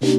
Guys,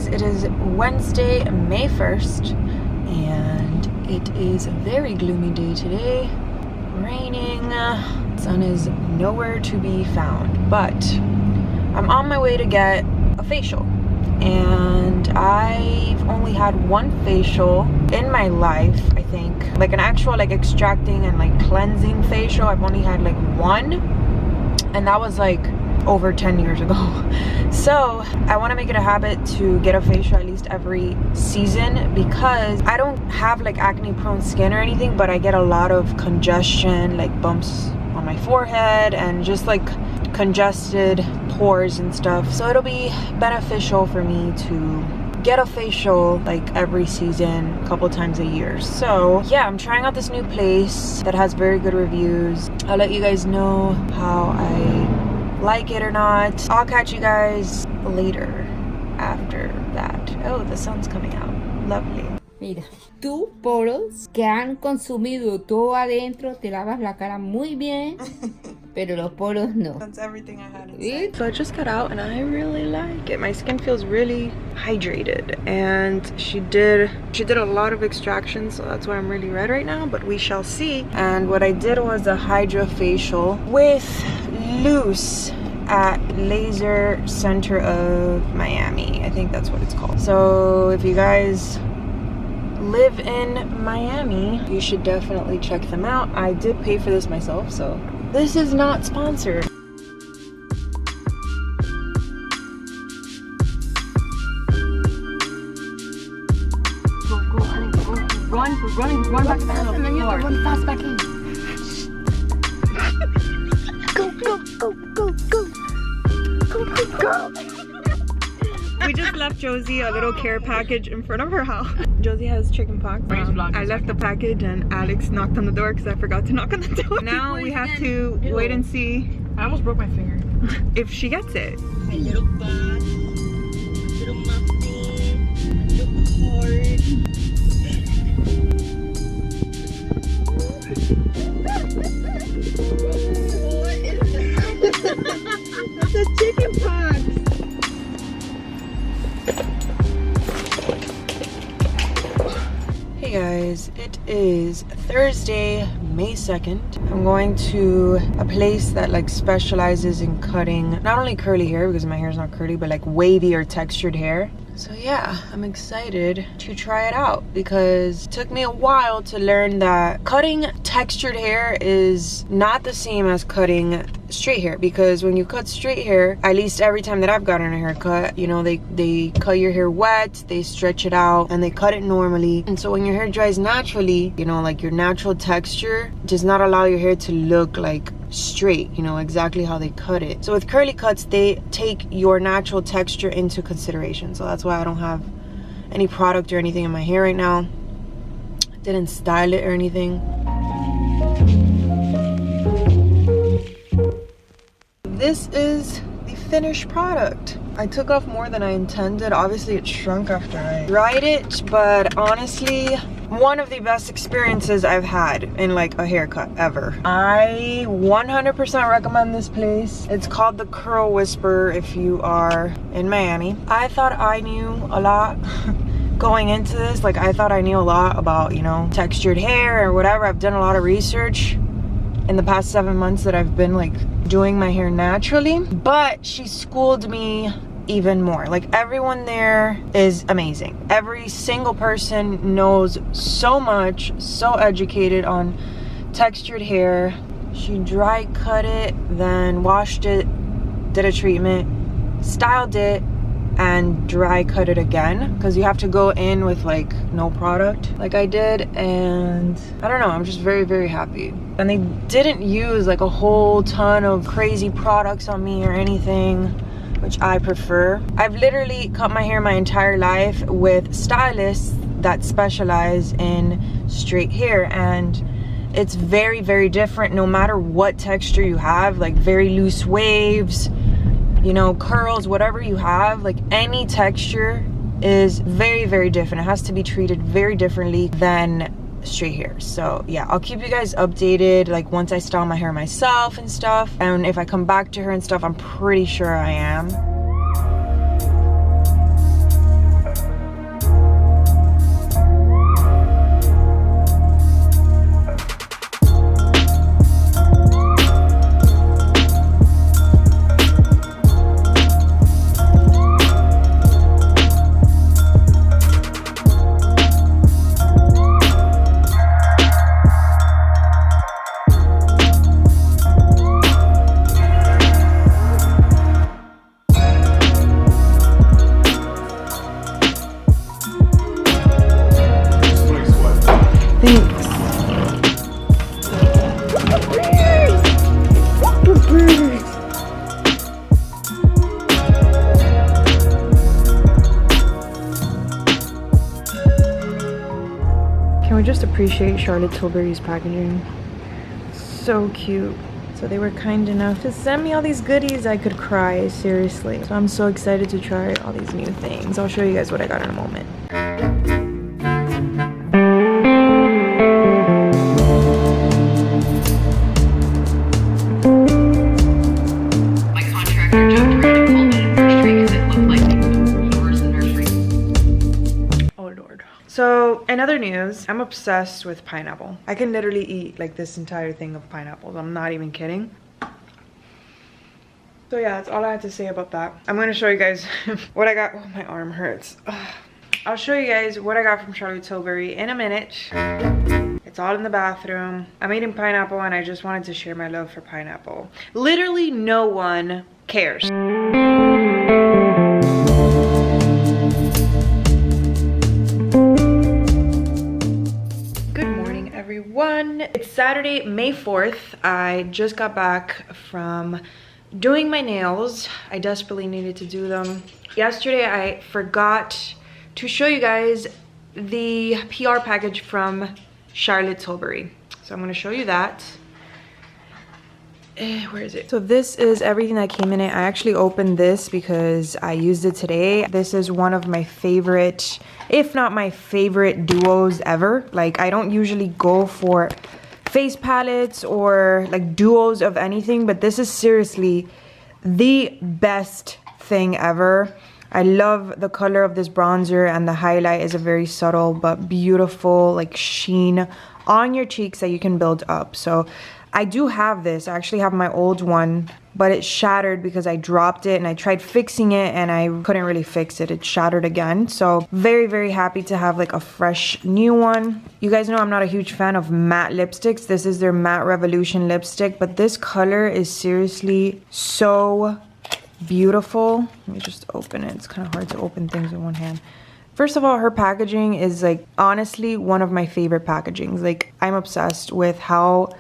it is Wednesday, May 1st, and it is a very gloomy day today. Raining, sun is nowhere to be found, but I'm on my way to get a facial, and I've only had one facial in my life. I think like an actual like extracting and like cleansing facial. I've only had like one, and that was like over 10 years ago. So I want to make it a habit to get a facial at least every season, because I don't have like acne prone skin or anything, but I get a lot of congestion, like bumps on my forehead and just like congested pores and stuff. So it'll be beneficial for me to get a facial like every season, a couple times a year. So yeah, I'm trying out this new place that has very good reviews. I'll let you guys know how I like it or not. I'll catch you guys later after that. Oh, the sun's coming out. Lovely. Mira, tus poros que han consumido todo adentro, te lavas la cara muy bien, pero los poros no. That's everything I had inside. So I just got out and I really like it. My skin feels really hydrated, and she did a lot of extractions, so that's why I'm really red right now, but we shall see. And what I did was a HydraFacial with loose at Laser Center of Miami. I think that's what it's called. So if you guys live in Miami, you should definitely check them out. I did pay for this myself, so this is not sponsored. Run back to the house, and then you have to run fast back in. Go. We just left Josie a little care package in front of her house. Josie has chicken pox. I left the package and Alex knocked on the door because I forgot to knock on the door. Now we have to wait and see. I almost broke my finger. If she gets it. A little bun, a little muffin, a little heart. That's a chicken pox. Hey guys, it is Thursday, May 2nd. I'm going to a place that like specializes in cutting not only curly hair, because my hair is not curly, but like wavy or textured hair. So yeah, I'm excited to try it out, because it took me a while to learn that cutting textured hair is not the same as cutting straight hair. Because when you cut straight hair, at least every time that I've gotten a haircut, you know, they cut your hair wet, they stretch it out, and they cut it normally. And so when your hair dries naturally, you know, like your natural texture does not allow your hair to look like straight, you know, exactly how they cut it. So with curly cuts, they take your natural texture into consideration. So that's why I don't have any product or anything in my hair right now. Didn't style it or anything. This is the finished product. I took off more than I intended. Obviously it shrunk after I dried it, but honestly, one of the best experiences I've had in like a haircut ever. I 100% recommend this place. It's called the Curl Whisperer if you are in Miami. I thought I knew a lot going into this. Like I thought I knew a lot about, you know, textured hair or whatever. I've done a lot of research in the past 7 months that I've been like doing my hair naturally, but she schooled me even more. Like everyone there is amazing. Every single person knows so much, so educated on textured hair. She dry cut it, then washed it, did a treatment, styled it, and dry cut it again, because you have to go in with like no product like I did. And I don't know, I'm just very, very happy. And they didn't use like a whole ton of crazy products on me or anything, which I prefer. I've literally cut my hair my entire life with stylists that specialize in straight hair, and it's very, very different no matter what texture you have. Like very loose waves, you know, curls, whatever you have, like any texture is very, very different. It has to be treated very differently than straight hair. So yeah, I'll keep you guys updated, like once I style my hair myself and stuff, and if I come back to her and stuff. I'm pretty sure I am. Can we just appreciate Charlotte Tilbury's packaging? So cute. So they were kind enough to send me all these goodies. I could cry, seriously. So I'm so excited to try all these new things. I'll show you guys what I got in a moment. My contractor jumped around and called it a nursery because it looked like the yours the nursery. Oh Lord. So in other news, I'm obsessed with pineapple. I can literally eat like this entire thing of pineapples. I'm not even kidding. So yeah, that's all I have to say about that. I'm gonna show you guys what I got. Oh, my arm hurts. Ugh. I'll show you guys what I got from Charlotte Tilbury in a minute. It's all in the bathroom. I'm eating pineapple and I just wanted to share my love for pineapple. Literally no one cares. Everyone, it's Saturday, May 4th. I just got back from doing my nails. I desperately needed to do them. Yesterday I forgot to show you guys the PR package from Charlotte Tilbury, so I'm going to show you that. Where is it? So this is everything that came in it. I actually opened this because I used it today. This is one of my favorite, if not my favorite, duos ever. Like, I don't usually go for face palettes or like duos of anything, but this is seriously the best thing ever. I love the color of this bronzer, and the highlight is a very subtle but beautiful like sheen on your cheeks that you can build up. So I do have this. I actually have my old one, but it shattered because I dropped it and I tried fixing it and I couldn't really fix it. It shattered again. So very, very happy to have like a fresh new one. You guys know I'm not a huge fan of matte lipsticks. This is their Matte Revolution lipstick, but this color is seriously so beautiful. Let me just open it. It's kind of hard to open things with one hand. First of all, her packaging is like honestly one of my favorite packagings. Like, I'm obsessed with how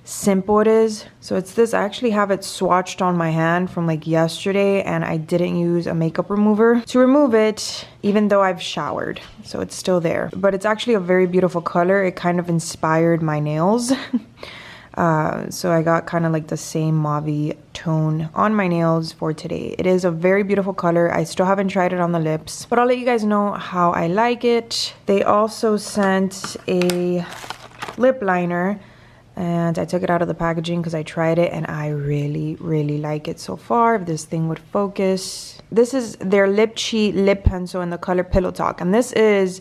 simple it is. So it's this. I actually have it swatched on my hand from like yesterday, and I didn't use a makeup remover to remove it, even though I've showered, so it's still there. But it's actually a very beautiful color. It kind of inspired my nails. So I got kind of like the same mauve tone on my nails for today. It is a very beautiful color. I still haven't tried it on the lips, but I'll let you guys know how I like it. They also sent a lip liner, and I took it out of the packaging because I tried it and I really, really like it so far. If this thing would focus. This is their Lip Cheat lip pencil in the color Pillow Talk, and this is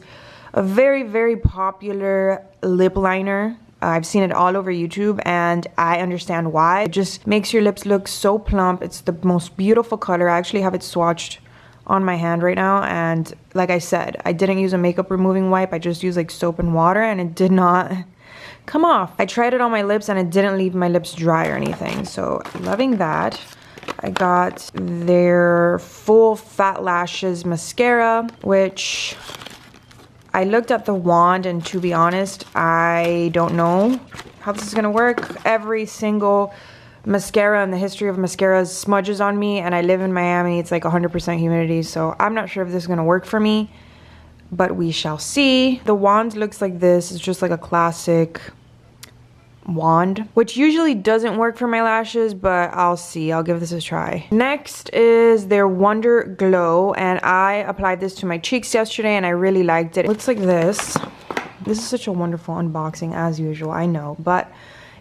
a very, very popular lip liner. I've seen it all over YouTube and I understand why. It just makes your lips look so plump. It's the most beautiful color. I actually have it swatched on my hand right now, and like I said, I didn't use a makeup removing wipe. I just used like soap and water and it did not come off. I tried it on my lips and it didn't leave my lips dry or anything, so loving that. I got their Full Fat Lashes mascara, which I looked at the wand, and to be honest, I don't know how this is gonna work. Every single mascara in the history of mascaras smudges on me, and I live in Miami. It's like 100% humidity, so I'm not sure if this is gonna work for me, but we shall see. The wand looks like this. It's just like a classic wand, which usually doesn't work for my lashes, but I'll see. I'll give this a try. Next is their Wonder Glow, and I applied this to my cheeks yesterday and I really liked it. It looks like this. This is such a wonderful unboxing as usual, I know, but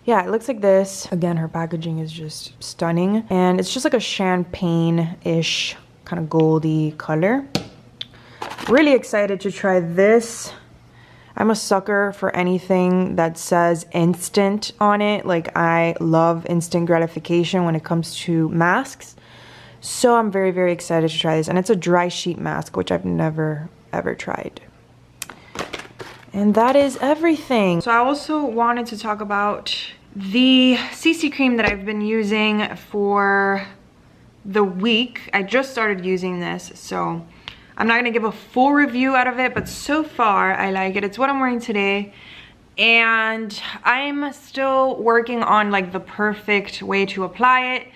yeah, it looks like this. Again, her packaging is just stunning, and it's just like a champagne-ish kind of goldy color. Really excited to try this. I'm a sucker for anything that says instant on it. Like, I love instant gratification when it comes to masks. So I'm very, very excited to try this. And it's a dry sheet mask, which I've never, ever tried. And that is everything. So I also wanted to talk about the CC cream that I've been using for the week. I just started using this, so I'm not gonna give a full review out of it, but so far I like it. It's what I'm wearing today, and I'm still working on like the perfect way to apply it.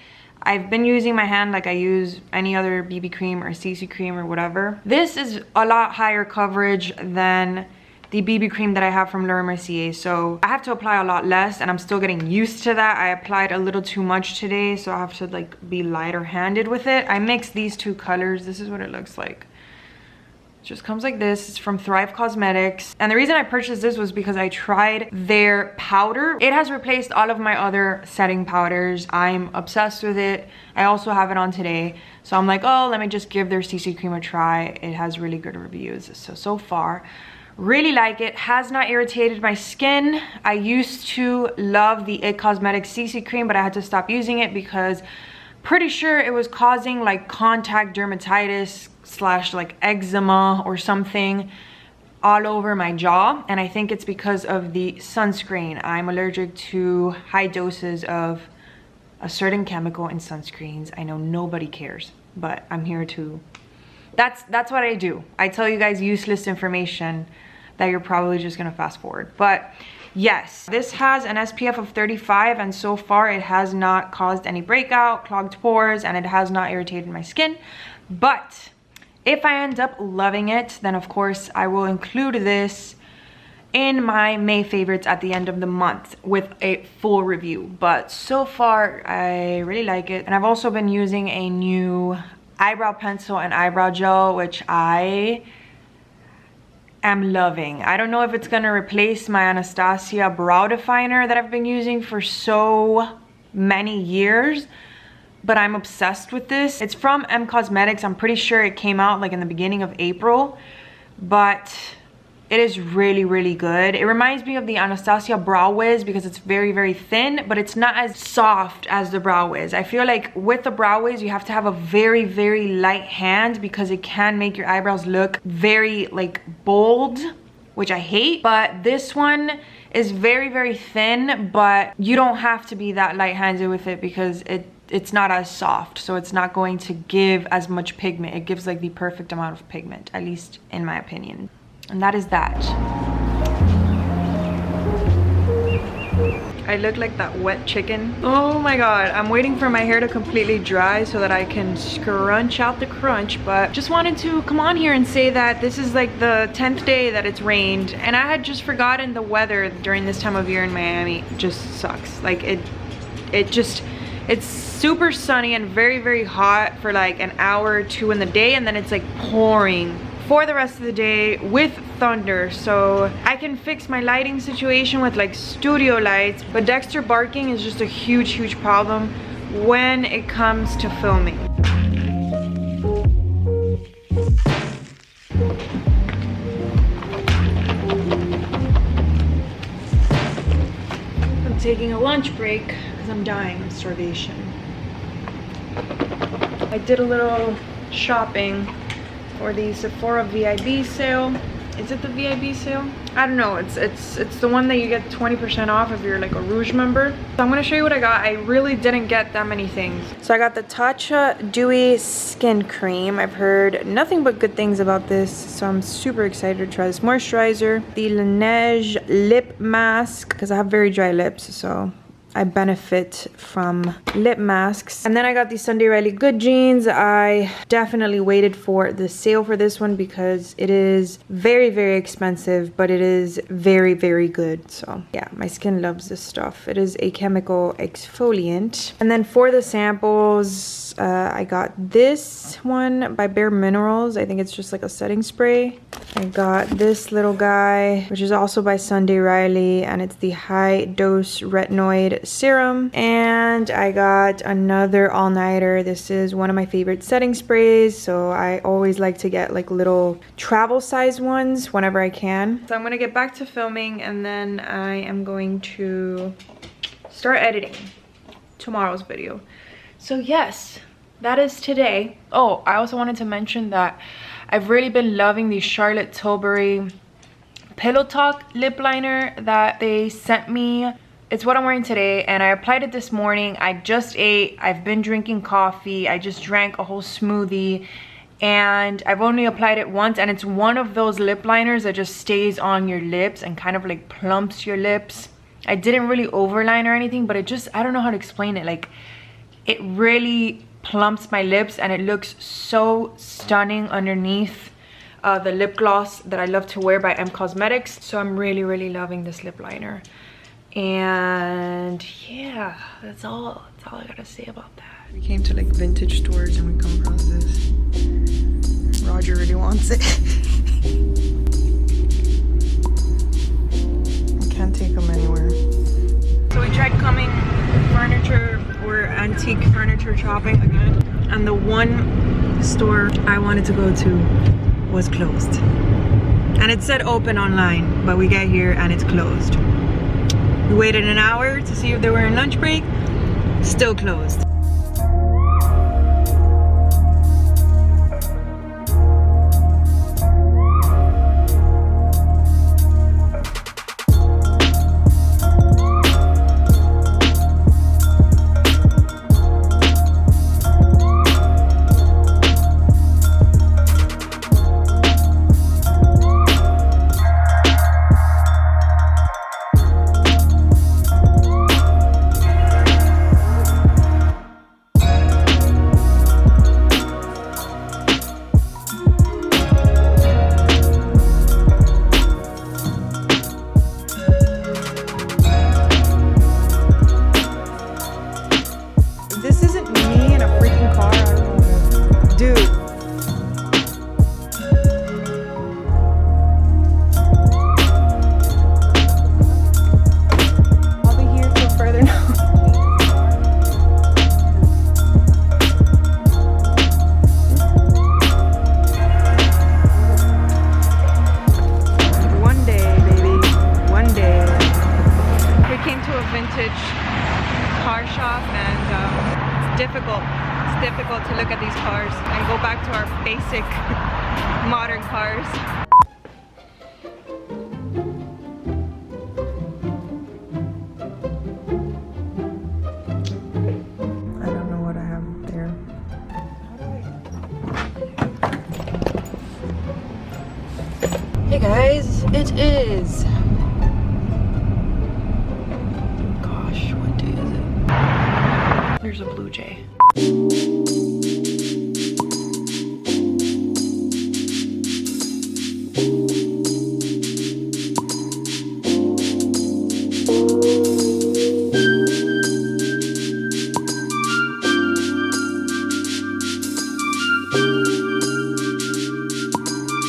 I've been using my hand like I use any other BB cream or CC cream or whatever. This is a lot higher coverage than the BB cream that I have from Laura Mercier, so I have to apply a lot less, and I'm still getting used to that. I applied a little too much today, so I have to like be lighter handed with it. I mixed these two colors. This is what it looks like. Just comes like this. It's from Thrive Cosmetics, and the reason I purchased this was because I tried their powder. It has replaced all of my other setting powders. I'm obsessed with it. I also have it on today, so I'm like, oh, let me just give their CC cream a try. It has really good reviews, so far really like it. Has not irritated my skin. I used to love the It Cosmetics CC cream, but I had to stop using it because pretty sure it was causing like contact dermatitis / like eczema or something all over my jaw, and I think it's because of the sunscreen. I'm allergic to high doses of a certain chemical in sunscreens. I know nobody cares, but I'm here to that's what I do. I tell you guys useless information that you're probably just gonna fast forward. But yes, this has an SPF of 35, and so far it has not caused any breakout, clogged pores, and it has not irritated my skin. But if I end up loving it, then of course I will include this in my May favorites at the end of the month with a full review. But so far I really like it, and I've also been using a new eyebrow pencil and eyebrow gel, which I am loving. I don't know if it's gonna replace my Anastasia brow definer that I've been using for so many years, but I'm obsessed with this. It's from Cosmetics. I'm pretty sure it came out like in the beginning of April, but it is really, really good. It reminds me of the Anastasia Brow Wiz because it's very, very thin, but it's not as soft as the Brow Wiz. I feel like with the Brow Wiz, you have to have a very, very light hand because it can make your eyebrows look very like bold, which I hate. But this one is very, very thin, but you don't have to be that light-handed with it because it's not as soft, so it's not going to give as much pigment. It gives like the perfect amount of pigment, at least in my opinion. And that is that. I look like that wet chicken. Oh my god, I'm waiting for my hair to completely dry so that I can scrunch out the crunch, but just wanted to come on here and say that this is like the 10th day that it's rained, and I had just forgotten the weather during this time of year in Miami just sucks. Like it's super sunny and very, very hot for like an hour or two in the day, and then it's like pouring for the rest of the day with thunder. So I can fix my lighting situation with like studio lights, but Dexter barking is just a huge, huge problem when it comes to filming. I'm taking a lunch break because I'm dying of starvation. I did a little shopping for the Sephora VIB sale. Is it the VIB sale? I don't know. It's the one that you get 20% off if you're like a Rouge member. So I'm gonna show you what I got. I really didn't get that many things. So I got the Tatcha Dewy Skin Cream. I've heard nothing but good things about this, so I'm super excited to try this moisturizer. The Laneige Lip Mask, because I have very dry lips, so I benefit from lip masks. And then I got these Sunday Riley Good jeans. I definitely waited for the sale for this one because it is very, very expensive, but it is very, very good. So yeah, my skin loves this stuff. It is a chemical exfoliant. And then for the samples, I got this one by Bare Minerals. I think it's just like a setting spray. I got this little guy, which is also by Sunday Riley, and it's the high dose retinoid serum. And I got another all-nighter. This is one of my favorite setting sprays, so I always like to get like little travel size ones whenever I can. So I'm gonna get back to filming, and then I am going to start editing tomorrow's video. So yes, that is today. Oh, I also wanted to mention that I've really been loving the Charlotte Tilbury Pillow Talk lip liner that they sent me. It's what I'm wearing today, and I applied it this morning. I just ate, I've been drinking coffee, I just drank a whole smoothie, and I've only applied it once, and it's one of those lip liners that just stays on your lips and kind of like plumps your lips. I didn't really overline or anything, but it just, I don't know how to explain it. Like, it really plumps my lips, and it looks so stunning underneath the lip gloss that I love to wear by Causmetics. So I'm really, really loving this lip liner. And yeah, that's all I gotta say about that. We came to like vintage stores and we come across this. Roger really wants it. I can't take him anywhere. So we tried coming furniture or antique furniture shopping again, and the one store I wanted to go to was closed. And it said open online, but we get here and it's closed. We waited an hour to see if they were in lunch break. Still closed. It's difficult to look at these cars and go back to our basic modern cars. I don't know what I have there. Hey guys, it is, gosh, what day is it? There's a blue jay.